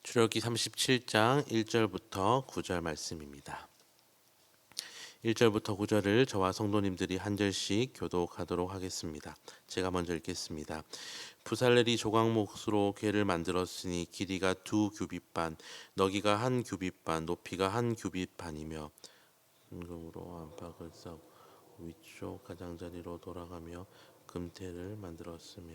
출애굽기 37장 1절부터 9절 말씀입니다. 1절부터 9절을 저와 성도님들이 한 절씩 교독하도록 하겠습니다. 제가 먼저 읽겠습니다. 부살렐이 조각목으로 궤를 만들었으니 길이가 2규빗반, 너기가 1규빗반, 높이가 1규빗반이며 은금으로 안팎을 쌓고 위쪽 가장자리로 돌아가며 금태를 만들었으며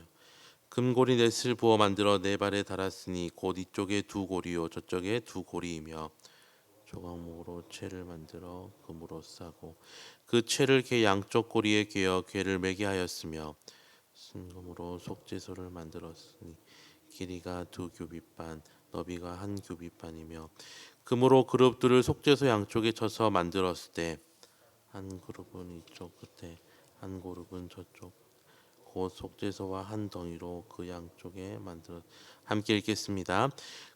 금고리 넷을 부어 만들어 네 발에 달았으니 곧 이쪽에 2고리요 저쪽에 2고리이며 조각목으로 채를 만들어 금으로 싸고 그 채를 궤 양쪽 고리에 꿰어 궤를 매게 하였으며 순금으로 속죄소를 만들었으니 길이가 2규빗반 너비가 1규빗반이며 금으로 그룹들을 속죄소 양쪽에 쳐서 만들었을 때 한 그룹은 이쪽 끝에 한 그룹은 저쪽 곧 속죄소와 한 덩이로 그 양쪽에 만들어 함께 읽겠습니다.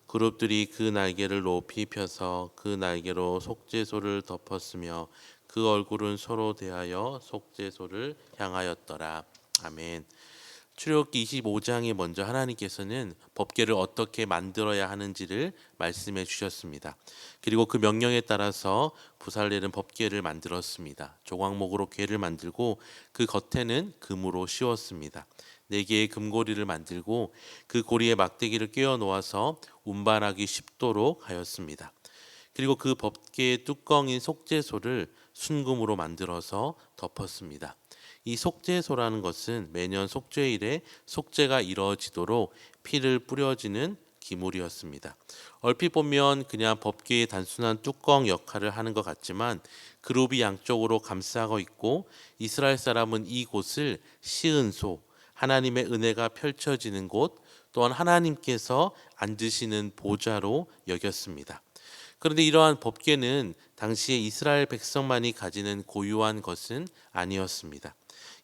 그룹들이 그 날개를 높이 펴서 그 날개로 속죄소를 덮었으며 그 얼굴은 서로 대하여 속죄소를 향하였더라. 아멘. 출애굽기 25장에 먼저 하나님께서는 법궤를 어떻게 만들어야 하는지를 말씀해 주셨습니다. 그리고 그 명령에 따라서 부살렐은 법궤를 만들었습니다. 조각목으로 궤를 만들고 그 겉에는 금으로 씌웠습니다. 4개의 금고리를 만들고 그 고리에 막대기를 꿰어 놓아서 운반하기 쉽도록 하였습니다. 그리고 그 법궤의 뚜껑인 속죄소를 순금으로 만들어서 덮었습니다. 이 속죄소라는 것은 매년 속죄일에 속죄가 이루어지도록 피를 뿌려지는 기물이었습니다. 얼핏 보면 그냥 법궤의 단순한 뚜껑 역할을 하는 것 같지만 그룹이 양쪽으로 감싸고 있고 이스라엘 사람은 이곳을 시은소, 하나님의 은혜가 펼쳐지는 곳, 또한 하나님께서 앉으시는 보좌로 여겼습니다. 그런데 이러한 법궤는 당시에 이스라엘 백성만이 가지는 고유한 것은 아니었습니다.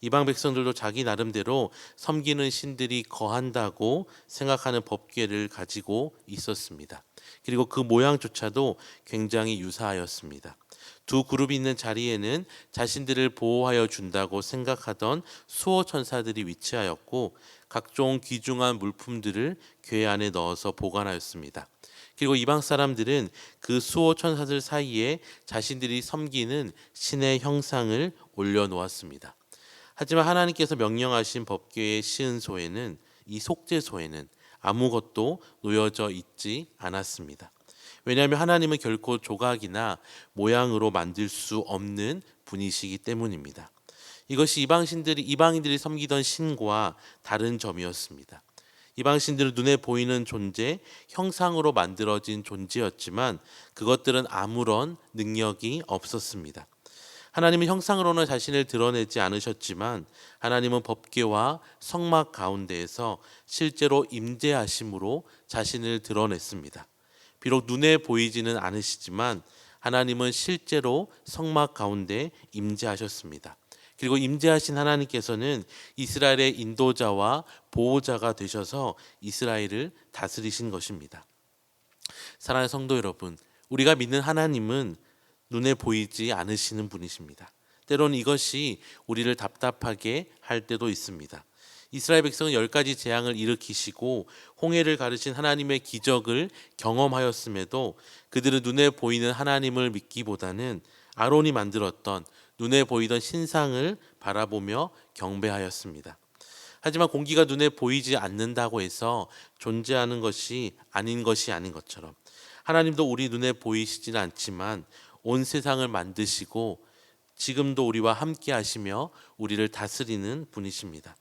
이방 백성들도 자기 나름대로 섬기는 신들이 거한다고 생각하는 법궤를 가지고 있었습니다. 그리고 그 모양조차도 굉장히 유사하였습니다. 두 그룹이 있는 자리에는 자신들을 보호하여 준다고 생각하던 수호 천사들이 위치하였고 각종 귀중한 물품들을 궤 안에 넣어서 보관하였습니다. 그리고 이방 사람들은 그 수호 천사들 사이에 자신들이 섬기는 신의 형상을 올려놓았습니다. 하지만 하나님께서 명령하신 법궤의 시은소에는 이 속죄소에는 아무것도 놓여져 있지 않았습니다. 왜냐하면 하나님은 결코 조각이나 모양으로 만들 수 없는 분이시기 때문입니다. 이것이 이방인들이 섬기던 신과 다른 점이었습니다. 이방신들은 눈에 보이는 존재, 형상으로 만들어진 존재였지만 그것들은 아무런 능력이 없었습니다. 하나님은 형상으로는 자신을 드러내지 않으셨지만 하나님은 법궤와 성막 가운데에서 실제로 임재하심으로 자신을 드러냈습니다. 비록 눈에 보이지는 않으시지만 하나님은 실제로 성막 가운데 임재하셨습니다. 그리고 임재하신 하나님께서는 이스라엘의 인도자와 보호자가 되셔서 이스라엘을 다스리신 것입니다. 사랑하는 성도 여러분, 우리가 믿는 하나님은 눈에 보이지 않으시는 분이십니다. 때로는 이것이 우리를 답답하게 할 때도 있습니다. 이스라엘 백성은 10가지 재앙을 일으키시고 홍해를 가르신 하나님의 기적을 경험하였음에도 그들은 눈에 보이는 하나님을 믿기보다는 아론이 만들었던 눈에 보이던 신상을 바라보며 경배하였습니다. 하지만 공기가 눈에 보이지 않는다고 해서 존재하는 것이 아닌 것처럼 하나님도 우리 눈에 보이시지는 않지만 온 세상을 만드시고 지금도 우리와 함께 하시며 우리를 다스리는 분이십니다.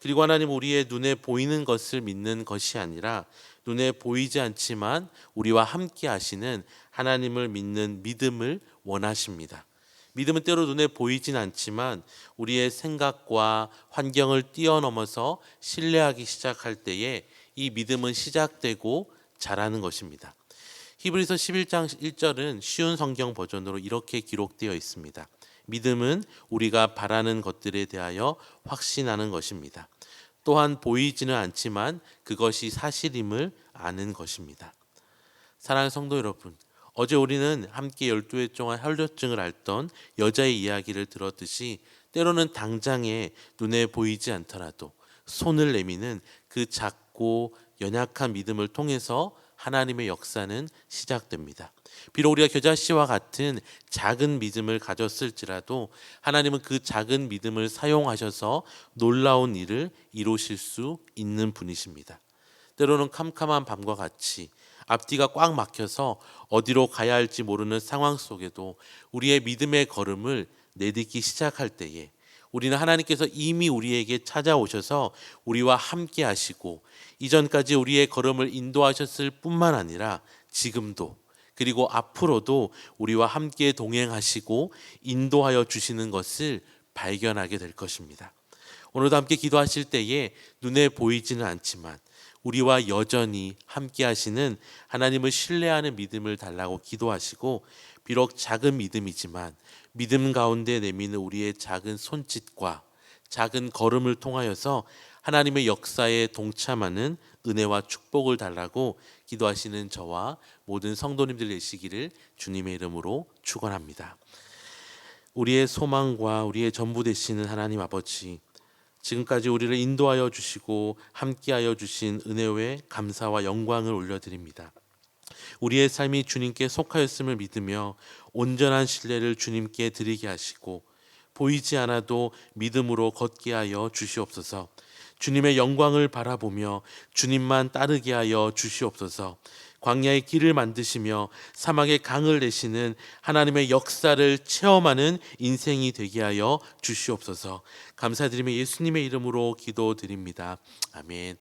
그리고 하나님 우리의 눈에 보이는 것을 믿는 것이 아니라 눈에 보이지 않지만 우리와 함께 하시는 하나님을 믿는 믿음을 원하십니다. 믿음은 때로 눈에 보이진 않지만 우리의 생각과 환경을 뛰어넘어서 신뢰하기 시작할 때에 이 믿음은 시작되고 자라는 것입니다. 히브리서 11장 1절은 쉬운 성경 버전으로 이렇게 기록되어 있습니다. 믿음은 우리가 바라는 것들에 대하여 확신하는 것입니다. 또한 보이지는 않지만 그것이 사실임을 아는 것입니다. 사랑하는 성도 여러분, 어제 우리는 함께 12회 동안 혈류증을 앓던 여자의 이야기를 들었듯이 때로는 당장에 눈에 보이지 않더라도 손을 내미는 그 작고 연약한 믿음을 통해서 하나님의 역사는 시작됩니다. 비록 우리가 겨자씨와 같은 작은 믿음을 가졌을지라도 하나님은 그 작은 믿음을 사용하셔서 놀라운 일을 이루실 수 있는 분이십니다. 때로는 캄캄한 밤과 같이 앞뒤가 꽉 막혀서 어디로 가야 할지 모르는 상황 속에도 우리의 믿음의 걸음을 내딛기 시작할 때에 우리는 하나님께서 이미 우리에게 찾아오셔서 우리와 함께 하시고 이전까지 우리의 걸음을 인도하셨을 뿐만 아니라 지금도 그리고 앞으로도 우리와 함께 동행하시고 인도하여 주시는 것을 발견하게 될 것입니다. 오늘도 함께 기도하실 때에 눈에 보이지는 않지만 우리와 여전히 함께 하시는 하나님을 신뢰하는 믿음을 달라고 기도하시고, 비록 작은 믿음이지만 믿음 가운데 내미는 우리의 작은 손짓과 작은 걸음을 통하여서 하나님의 역사에 동참하는 은혜와 축복을 달라고 기도하시는 저와 모든 성도님들 되시기를 주님의 이름으로 축원합니다. 우리의 소망과 우리의 전부 되시는 하나님 아버지, 지금까지 우리를 인도하여 주시고 함께하여 주신 은혜에 감사와 영광을 올려드립니다. 우리의 삶이 주님께 속하였음을 믿으며 온전한 신뢰를 주님께 드리게 하시고 보이지 않아도 믿음으로 걷게 하여 주시옵소서. 주님의 영광을 바라보며 주님만 따르게 하여 주시옵소서. 광야의 길을 만드시며 사막의 강을 내시는 하나님의 역사를 체험하는 인생이 되게 하여 주시옵소서. 감사드리며 예수님의 이름으로 기도드립니다. 아멘.